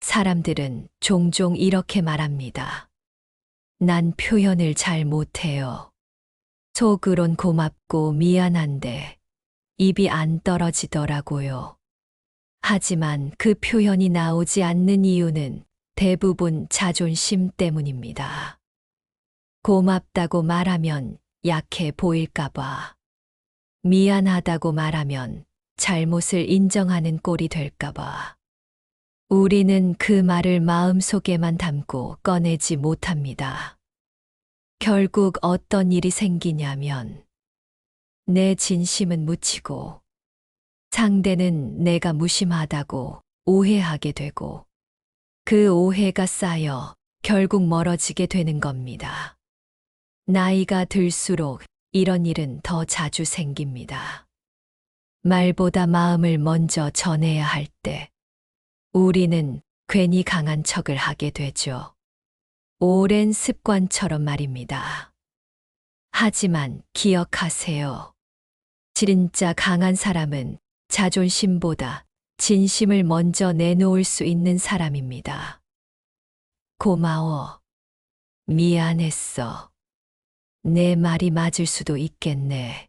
사람들은 종종 이렇게 말합니다. 난 표현을 잘 못해요. 속으론 고맙고 미안한데 입이 안 떨어지더라고요. 하지만 그 표현이 나오지 않는 이유는 대부분 자존심 때문입니다. 고맙다고 말하면 약해 보일까봐, 미안하다고 말하면 잘못을 인정하는 꼴이 될까봐. 우리는 그 말을 마음속에만 담고 꺼내지 못합니다. 결국 어떤 일이 생기냐면 내 진심은 묻히고 상대는 내가 무심하다고 오해하게 되고 그 오해가 쌓여 결국 멀어지게 되는 겁니다. 나이가 들수록 이런 일은 더 자주 생깁니다. 말보다 마음을 먼저 전해야 할 때 우리는 괜히 강한 척을 하게 되죠. 오랜 습관처럼 말입니다. 하지만 기억하세요. 진짜 강한 사람은 자존심보다 진심을 먼저 내놓을 수 있는 사람입니다. 고마워. 미안했어. 내 말이 맞을 수도 있겠네.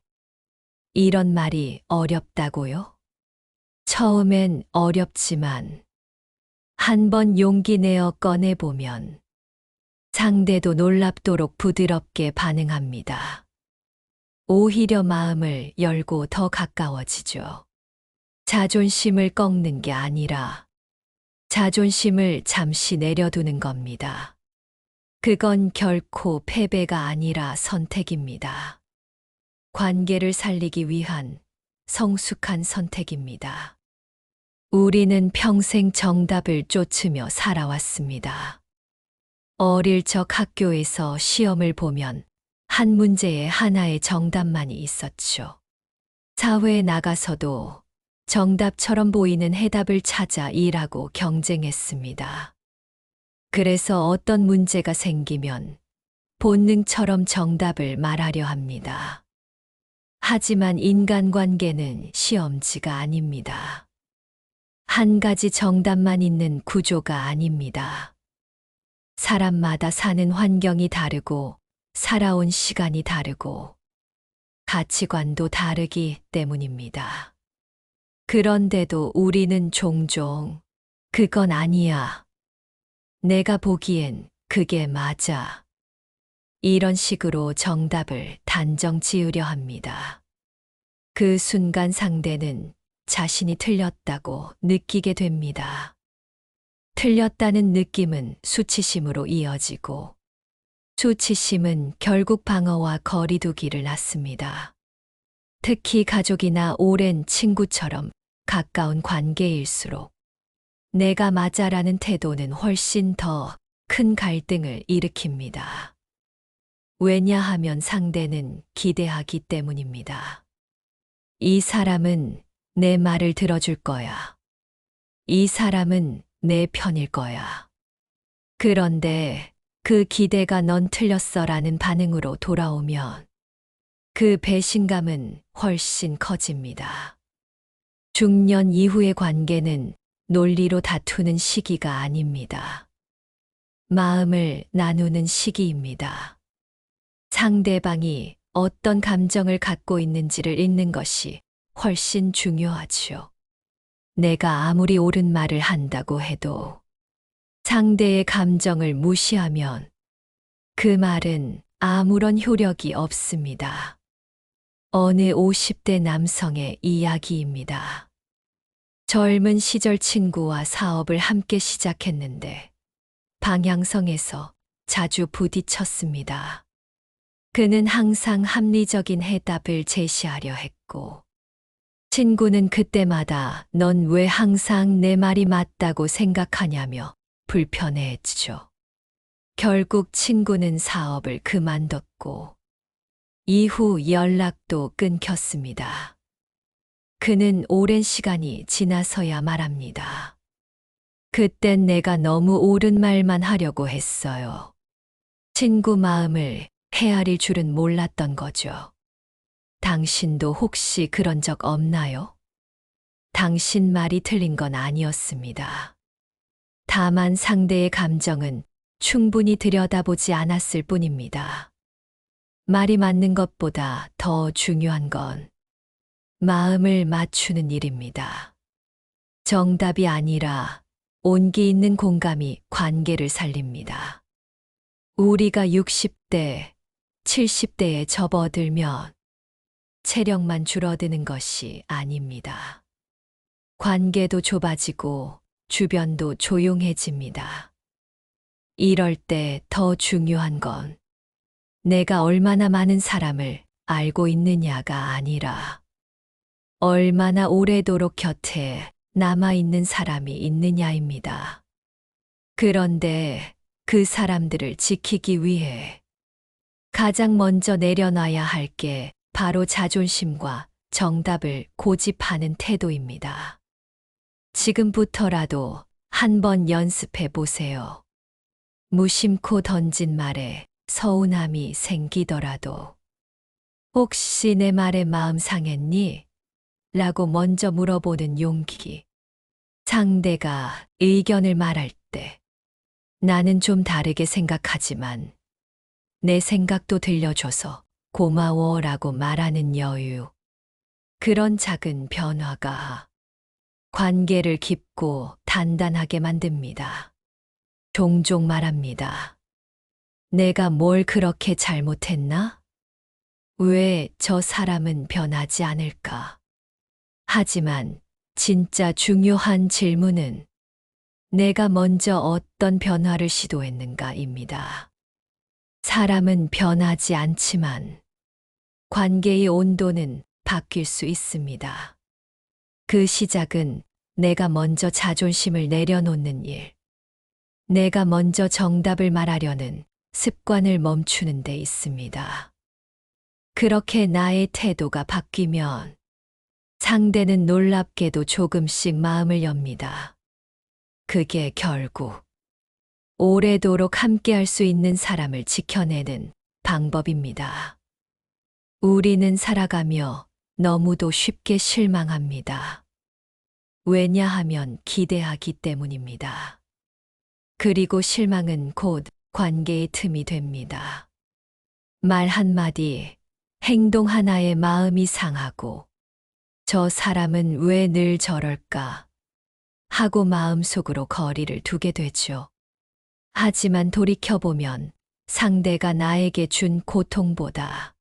이런 말이 어렵다고요? 처음엔 어렵지만 한번 용기 내어 꺼내보면 상대도 놀랍도록 부드럽게 반응합니다. 오히려 마음을 열고 더 가까워지죠. 자존심을 꺾는 게 아니라 자존심을 잠시 내려두는 겁니다. 그건 결코 패배가 아니라 선택입니다. 관계를 살리기 위한 성숙한 선택입니다. 우리는 평생 정답을 쫓으며 살아왔습니다. 어릴 적 학교에서 시험을 보면 한 문제에 하나의 정답만이 있었죠. 사회에 나가서도 정답처럼 보이는 해답을 찾아 일하고 경쟁했습니다. 그래서 어떤 문제가 생기면 본능처럼 정답을 말하려 합니다. 하지만 인간관계는 시험지가 아닙니다. 한 가지 정답만 있는 구조가 아닙니다. 사람마다 사는 환경이 다르고 살아온 시간이 다르고 가치관도 다르기 때문입니다. 그런데도 우리는 종종 그건 아니야. 내가 보기엔 그게 맞아. 이런 식으로 정답을 단정 지으려 합니다. 그 순간 상대는 자신이 틀렸다고 느끼게 됩니다. 틀렸다는 느낌은 수치심으로 이어지고 수치심은 결국 방어와 거리두기를 낳습니다. 특히 가족이나 오랜 친구처럼 가까운 관계일수록 내가 맞아라는 태도는 훨씬 더 큰 갈등을 일으킵니다. 왜냐하면 상대는 기대하기 때문입니다. 이 사람은 내 말을 들어줄 거야. 이 사람은 내 편일 거야. 그런데 그 기대가 넌 틀렸어라는 반응으로 돌아오면 그 배신감은 훨씬 커집니다. 중년 이후의 관계는 논리로 다투는 시기가 아닙니다. 마음을 나누는 시기입니다. 상대방이 어떤 감정을 갖고 있는지를 읽는 것이 훨씬 중요하죠. 내가 아무리 옳은 말을 한다고 해도 상대의 감정을 무시하면 그 말은 아무런 효력이 없습니다. 어느 50대 남성의 이야기입니다. 젊은 시절 친구와 사업을 함께 시작했는데 방향성에서 자주 부딪혔습니다. 그는 항상 합리적인 해답을 제시하려 했고 친구는 그때마다 넌 왜 항상 내 말이 맞다고 생각하냐며 불편해했죠. 결국 친구는 사업을 그만뒀고 이후 연락도 끊겼습니다. 그는 오랜 시간이 지나서야 말합니다. 그땐 내가 너무 옳은 말만 하려고 했어요. 친구 마음을 헤아릴 줄은 몰랐던 거죠. 당신도 혹시 그런 적 없나요? 당신 말이 틀린 건 아니었습니다. 다만 상대의 감정은 충분히 들여다보지 않았을 뿐입니다. 말이 맞는 것보다 더 중요한 건 마음을 맞추는 일입니다. 정답이 아니라 온기 있는 공감이 관계를 살립니다. 우리가 60대, 70대에 접어들면 체력만 줄어드는 것이 아닙니다. 관계도 좁아지고 주변도 조용해집니다. 이럴 때 더 중요한 건 내가 얼마나 많은 사람을 알고 있느냐가 아니라 얼마나 오래도록 곁에 남아있는 사람이 있느냐입니다. 그런데 그 사람들을 지키기 위해 가장 먼저 내려놔야 할 게 바로 자존심과 정답을 고집하는 태도입니다. 지금부터라도 한번 연습해 보세요. 무심코 던진 말에 서운함이 생기더라도 혹시 내 말에 마음 상했니? 라고 먼저 물어보는 용기. 상대가 의견을 말할 때 나는 좀 다르게 생각하지만 내 생각도 들려줘서 고마워 라고 말하는 여유. 그런 작은 변화가 관계를 깊고 단단하게 만듭니다. 종종 말합니다. 내가 뭘 그렇게 잘못했나? 왜 저 사람은 변하지 않을까? 하지만 진짜 중요한 질문은 내가 먼저 어떤 변화를 시도했는가입니다. 사람은 변하지 않지만 관계의 온도는 바뀔 수 있습니다. 그 시작은 내가 먼저 자존심을 내려놓는 일, 내가 먼저 정답을 말하려는 습관을 멈추는 데 있습니다. 그렇게 나의 태도가 바뀌면 상대는 놀랍게도 조금씩 마음을 엽니다. 그게 결국 오래도록 함께할 수 있는 사람을 지켜내는 방법입니다. 우리는 살아가며 너무도 쉽게 실망합니다. 왜냐하면 기대하기 때문입니다. 그리고 실망은 곧 관계의 틈이 됩니다. 말 한마디, 행동 하나에 마음이 상하고 저 사람은 왜 늘 저럴까 하고 마음속으로 거리를 두게 되죠. 하지만 돌이켜보면 상대가 나에게 준 고통보다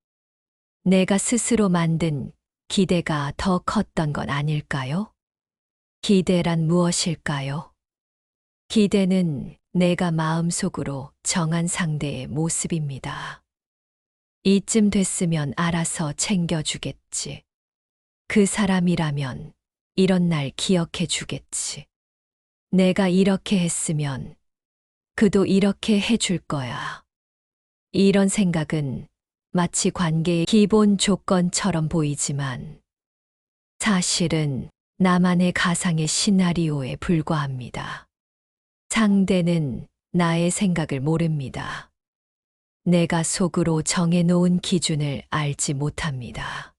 내가 스스로 만든 기대가 더 컸던 건 아닐까요? 기대란 무엇일까요? 기대는 내가 마음속으로 정한 상대의 모습입니다. 이쯤 됐으면 알아서 챙겨주겠지. 그 사람이라면 이런 날 기억해 주겠지. 내가 이렇게 했으면 그도 이렇게 해줄 거야. 이런 생각은 마치 관계의 기본 조건처럼 보이지만 사실은 나만의 가상의 시나리오에 불과합니다. 상대는 나의 생각을 모릅니다. 내가 속으로 정해놓은 기준을 알지 못합니다.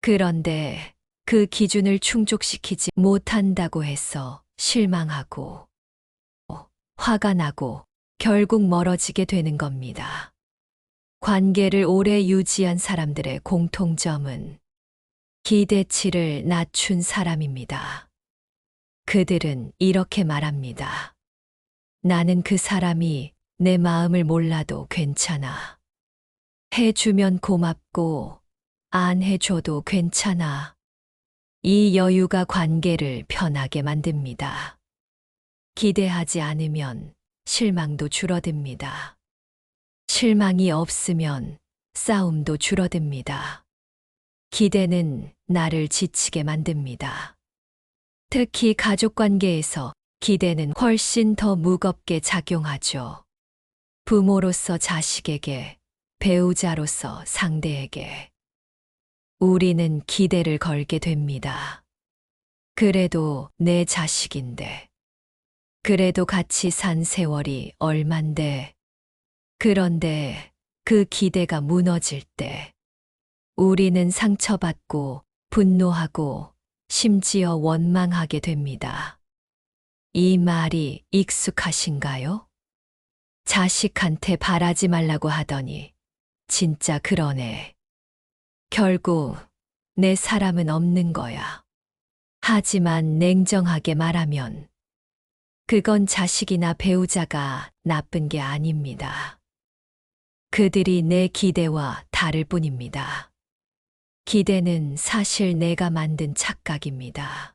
그런데 그 기준을 충족시키지 못한다고 해서 실망하고 화가 나고 결국 멀어지게 되는 겁니다. 관계를 오래 유지한 사람들의 공통점은 기대치를 낮춘 사람입니다. 그들은 이렇게 말합니다. 나는 그 사람이 내 마음을 몰라도 괜찮아. 해주면 고맙고 안 해줘도 괜찮아. 이 여유가 관계를 편하게 만듭니다. 기대하지 않으면 실망도 줄어듭니다. 실망이 없으면 싸움도 줄어듭니다. 기대는 나를 지치게 만듭니다. 특히 가족 관계에서 기대는 훨씬 더 무겁게 작용하죠. 부모로서 자식에게, 배우자로서 상대에게. 우리는 기대를 걸게 됩니다. 그래도 내 자식인데. 그래도 같이 산 세월이 얼만데. 그런데 그 기대가 무너질 때 우리는 상처받고 분노하고 심지어 원망하게 됩니다. 이 말이 익숙하신가요? 자식한테 바라지 말라고 하더니 진짜 그러네. 결국 내 사람은 없는 거야. 하지만 냉정하게 말하면 그건 자식이나 배우자가 나쁜 게 아닙니다. 그들이 내 기대와 다를 뿐입니다. 기대는 사실 내가 만든 착각입니다.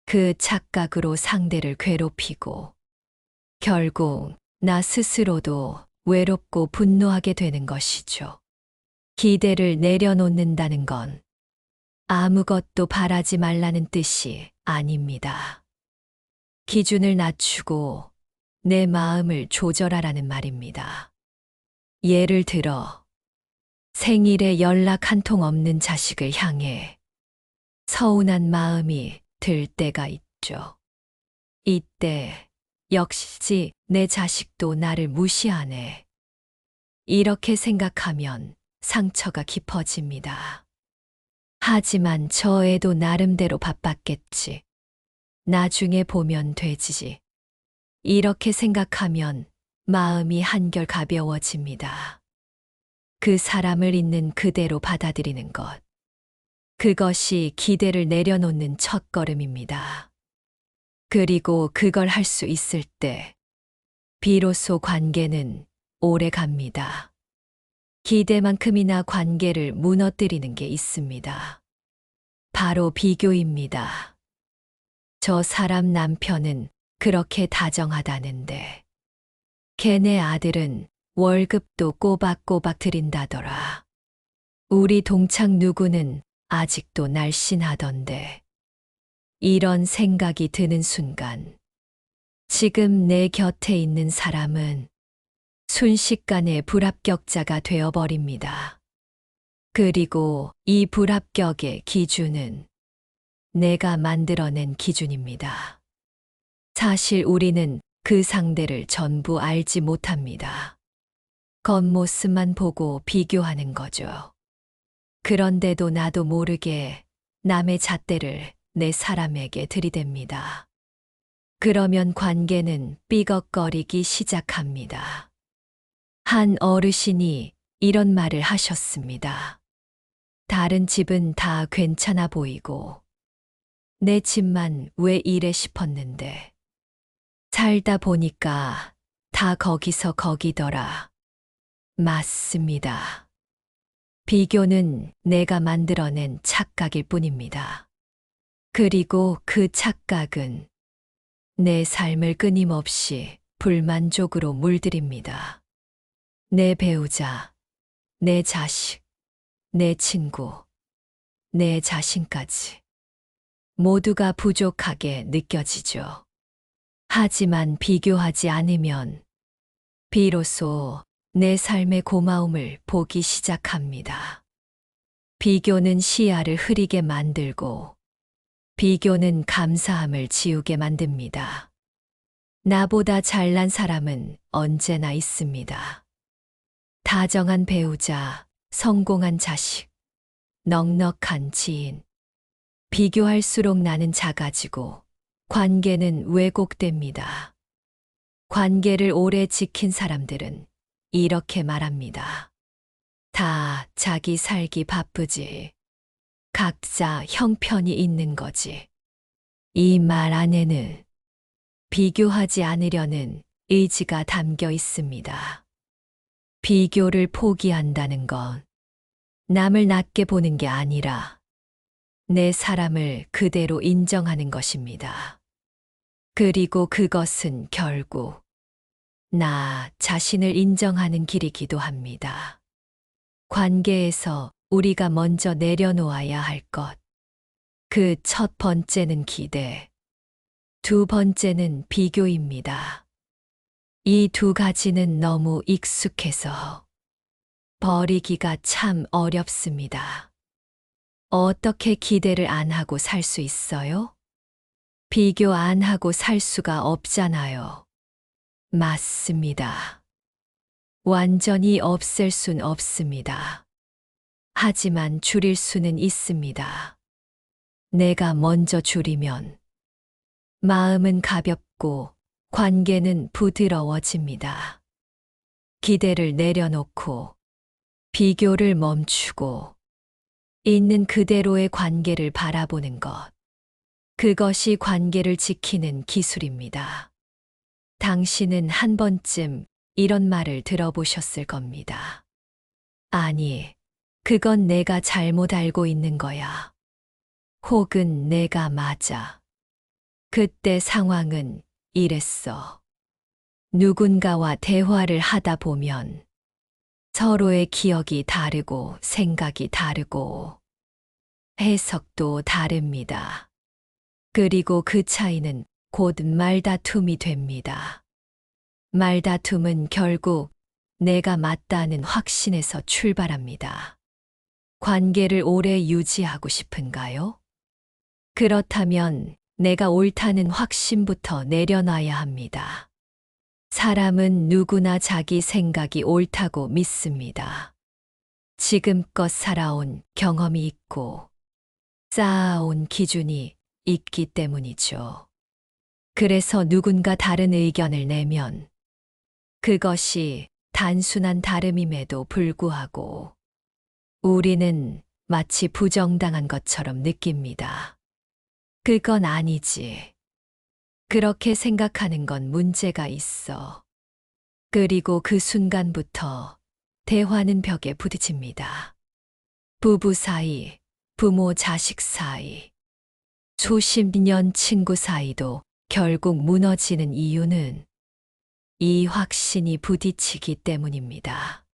그 착각으로 상대를 괴롭히고 결국 나 스스로도 외롭고 분노하게 되는 것이죠. 기대를 내려놓는다는 건 아무것도 바라지 말라는 뜻이 아닙니다. 기준을 낮추고 내 마음을 조절하라는 말입니다. 예를 들어, 생일에 연락 한 통 없는 자식을 향해 서운한 마음이 들 때가 있죠. 이때 역시 내 자식도 나를 무시하네. 이렇게 생각하면 상처가 깊어집니다. 하지만 저 애도 나름대로 바빴겠지. 나중에 보면 되지. 이렇게 생각하면 마음이 한결 가벼워집니다. 그 사람을 있는 그대로 받아들이는 것. 그것이 기대를 내려놓는 첫걸음입니다. 그리고 그걸 할 수 있을 때, 비로소 관계는 오래 갑니다. 기대만큼이나 관계를 무너뜨리는 게 있습니다. 바로 비교입니다. 저 사람 남편은 그렇게 다정하다는데, 걔네 아들은 월급도 꼬박꼬박 드린다더라. 우리 동창 누구는 아직도 날씬하던데. 이런 생각이 드는 순간, 지금 내 곁에 있는 사람은 순식간에 불합격자가 되어버립니다. 그리고 이 불합격의 기준은 내가 만들어낸 기준입니다. 사실 우리는 그 상대를 전부 알지 못합니다. 겉모습만 보고 비교하는 거죠. 그런데도 나도 모르게 남의 잣대를 내 사람에게 들이댑니다. 그러면 관계는 삐걱거리기 시작합니다. 한 어르신이 이런 말을 하셨습니다. 다른 집은 다 괜찮아 보이고 내 집만 왜 이래 싶었는데 살다 보니까 다 거기서 거기더라. 맞습니다. 비교는 내가 만들어낸 착각일 뿐입니다. 그리고 그 착각은 내 삶을 끊임없이 불만족으로 물들입니다. 내 배우자, 내 자식, 내 친구, 내 자신까지 모두가 부족하게 느껴지죠. 하지만 비교하지 않으면 비로소 내 삶의 고마움을 보기 시작합니다. 비교는 시야를 흐리게 만들고 비교는 감사함을 지우게 만듭니다. 나보다 잘난 사람은 언제나 있습니다. 다정한 배우자, 성공한 자식, 넉넉한 지인. 비교할수록 나는 작아지고 관계는 왜곡됩니다. 관계를 오래 지킨 사람들은 이렇게 말합니다. 다 자기 살기 바쁘지. 각자 형편이 있는 거지. 이 말 안에는 비교하지 않으려는 의지가 담겨 있습니다. 비교를 포기한다는 건 남을 낮게 보는 게 아니라 내 사람을 그대로 인정하는 것입니다. 그리고 그것은 결국 나 자신을 인정하는 길이기도 합니다. 관계에서 우리가 먼저 내려놓아야 할 것. 그 첫 번째는 기대, 두 번째는 비교입니다. 이 두 가지는 너무 익숙해서 버리기가 참 어렵습니다. 어떻게 기대를 안 하고 살 수 있어요? 비교 안 하고 살 수가 없잖아요. 맞습니다. 완전히 없앨 순 없습니다. 하지만 줄일 수는 있습니다. 내가 먼저 줄이면 마음은 가볍고 관계는 부드러워집니다. 기대를 내려놓고 비교를 멈추고 있는 그대로의 관계를 바라보는 것. 그것이 관계를 지키는 기술입니다. 당신은 한 번쯤 이런 말을 들어보셨을 겁니다. 아니, 그건 내가 잘못 알고 있는 거야. 혹은 내가 맞아. 그때 상황은 이랬어. 누군가와 대화를 하다 보면 서로의 기억이 다르고 생각이 다르고 해석도 다릅니다. 그리고 그 차이는 곧 말다툼이 됩니다. 말다툼은 결국 내가 맞다는 확신에서 출발합니다. 관계를 오래 유지하고 싶은가요? 그렇다면 내가 옳다는 확신부터 내려놔야 합니다. 사람은 누구나 자기 생각이 옳다고 믿습니다. 지금껏 살아온 경험이 있고 쌓아온 기준이 있기 때문이죠. 그래서 누군가 다른 의견을 내면 그것이 단순한 다름임에도 불구하고 우리는 마치 부정당한 것처럼 느낍니다. 그건 아니지. 그렇게 생각하는 건 문제가 있어. 그리고 그 순간부터 대화는 벽에 부딪힙니다. 부부 사이, 부모 자식 사이, 수십 년 친구 사이도 결국 무너지는 이유는 이 확신이 부딪히기 때문입니다.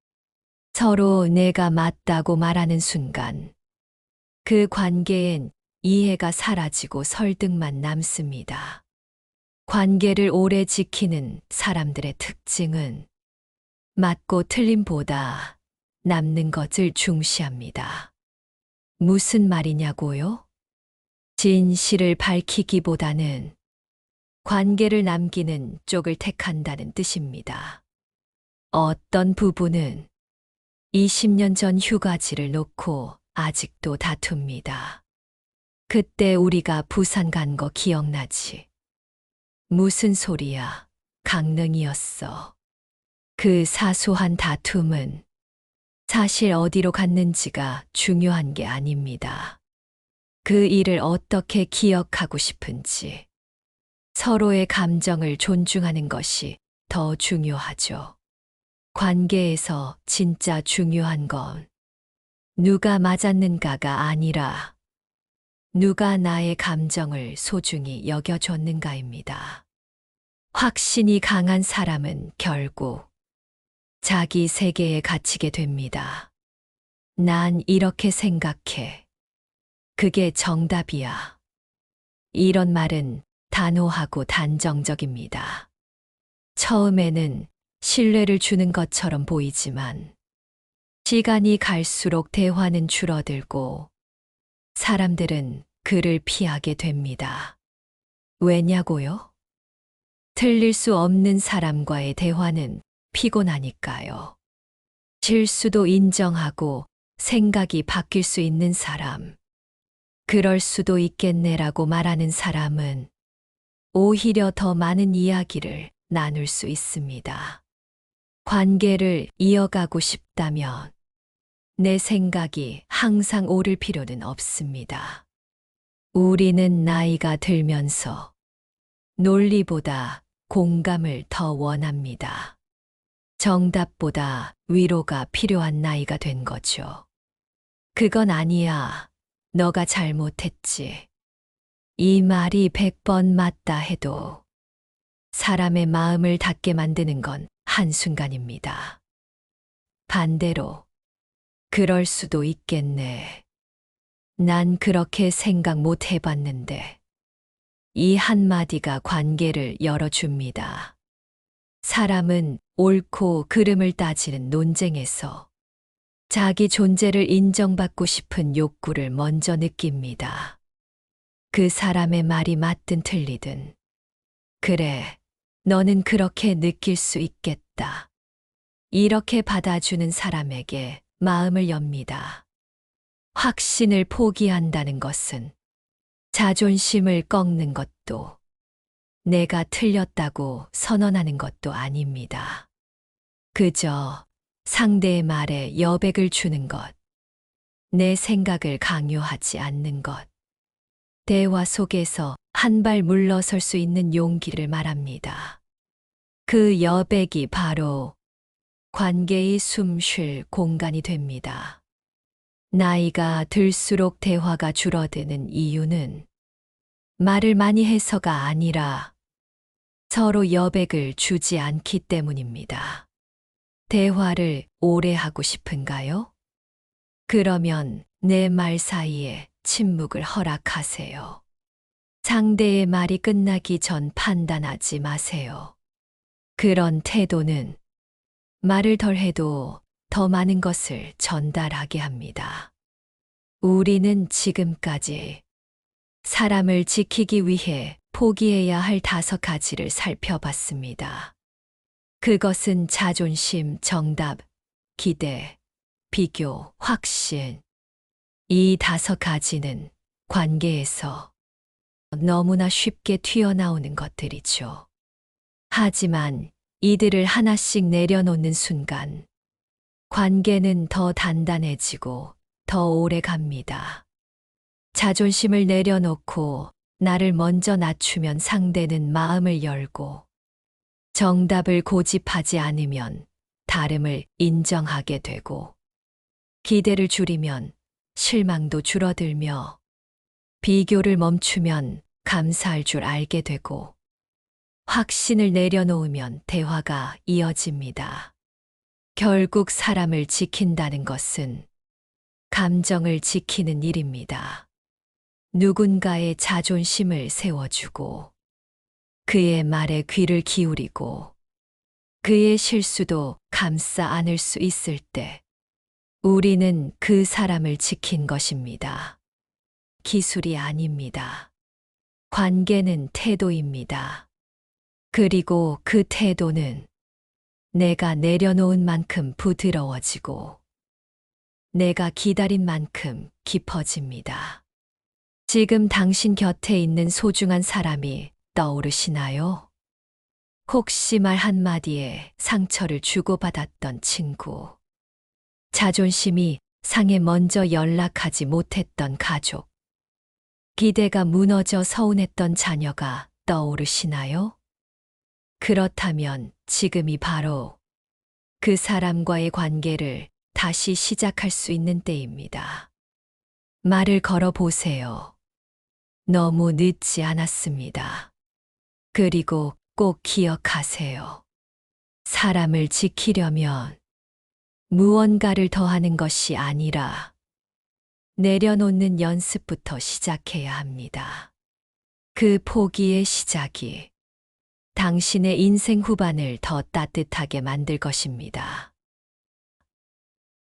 서로 내가 맞다고 말하는 순간 그 관계엔 이해가 사라지고 설득만 남습니다. 관계를 오래 지키는 사람들의 특징은 맞고 틀림보다 남는 것을 중시합니다. 무슨 말이냐고요? 진실을 밝히기보다는 관계를 남기는 쪽을 택한다는 뜻입니다. 어떤 부부는 20년 전 휴가지를 놓고 아직도 다툽니다. 그때 우리가 부산 간 거 기억나지? 무슨 소리야? 강릉이었어. 그 사소한 다툼은 사실 어디로 갔는지가 중요한 게 아닙니다. 그 일을 어떻게 기억하고 싶은지, 서로의 감정을 존중하는 것이 더 중요하죠. 관계에서 진짜 중요한 건 누가 맞았는가가 아니라 누가 나의 감정을 소중히 여겨줬는가입니다. 확신이 강한 사람은 결국 자기 세계에 갇히게 됩니다. 난 이렇게 생각해. 그게 정답이야. 이런 말은 단호하고 단정적입니다. 처음에는 신뢰를 주는 것처럼 보이지만 시간이 갈수록 대화는 줄어들고 사람들은 그를 피하게 됩니다. 왜냐고요? 틀릴 수 없는 사람과의 대화는 피곤하니까요. 실수도 인정하고 생각이 바뀔 수 있는 사람, 그럴 수도 있겠네라고 말하는 사람은 오히려 더 많은 이야기를 나눌 수 있습니다. 관계를 이어가고 싶다면 내 생각이 항상 옳을 필요는 없습니다. 우리는 나이가 들면서 논리보다 공감을 더 원합니다. 정답보다 위로가 필요한 나이가 된 거죠. 그건 아니야. 너가 잘못했지. 이 말이 100번 맞다 해도 사람의 마음을 닫게 만드는 건 한순간입니다. 반대로, 그럴 수도 있겠네. 난 그렇게 생각 못 해봤는데. 이 한마디가 관계를 열어줍니다. 사람은 옳고 그름을 따지는 논쟁에서 자기 존재를 인정받고 싶은 욕구를 먼저 느낍니다. 그 사람의 말이 맞든 틀리든, 그래, 너는 그렇게 느낄 수 있겠다. 이렇게 받아주는 사람에게 마음을 엽니다. 확신을 포기한다는 것은 자존심을 꺾는 것도 내가 틀렸다고 선언하는 것도 아닙니다. 그저 상대의 말에 여백을 주는 것, 내 생각을 강요하지 않는 것, 대화 속에서 한 발 물러설 수 있는 용기를 말합니다. 그 여백이 바로 관계의 숨 쉴 공간이 됩니다. 나이가 들수록 대화가 줄어드는 이유는 말을 많이 해서가 아니라 서로 여백을 주지 않기 때문입니다. 대화를 오래 하고 싶은가요? 그러면 내 말 사이에 침묵을 허락하세요. 상대의 말이 끝나기 전 판단하지 마세요. 그런 태도는 말을 덜 해도 더 많은 것을 전달하게 합니다. 우리는 지금까지 사람을 지키기 위해 포기해야 할 5가지를 살펴봤습니다. 그것은 자존심, 정답, 기대, 비교, 확신. 이 5가지는 관계에서 너무나 쉽게 튀어나오는 것들이죠. 하지만 이들을 하나씩 내려놓는 순간 관계는 더 단단해지고 더 오래 갑니다. 자존심을 내려놓고 나를 먼저 낮추면 상대는 마음을 열고, 정답을 고집하지 않으면 다름을 인정하게 되고, 기대를 줄이면 실망도 줄어들며, 비교를 멈추면 감사할 줄 알게 되고, 확신을 내려놓으면 대화가 이어집니다. 결국 사람을 지킨다는 것은 감정을 지키는 일입니다. 누군가의 자존심을 세워주고, 그의 말에 귀를 기울이고, 그의 실수도 감싸 안을 수 있을 때, 우리는 그 사람을 지킨 것입니다. 기술이 아닙니다. 관계는 태도입니다. 그리고 그 태도는 내가 내려놓은 만큼 부드러워지고, 내가 기다린 만큼 깊어집니다. 지금 당신 곁에 있는 소중한 사람이 떠오르시나요? 혹시 말 한마디에 상처를 주고받았던 친구, 자존심이 상해 먼저 연락하지 못했던 가족, 기대가 무너져 서운했던 자녀가 떠오르시나요? 그렇다면 지금이 바로 그 사람과의 관계를 다시 시작할 수 있는 때입니다. 말을 걸어보세요. 너무 늦지 않았습니다. 그리고 꼭 기억하세요. 사람을 지키려면 무언가를 더하는 것이 아니라 내려놓는 연습부터 시작해야 합니다. 그 포기의 시작이 당신의 인생 후반을 더 따뜻하게 만들 것입니다.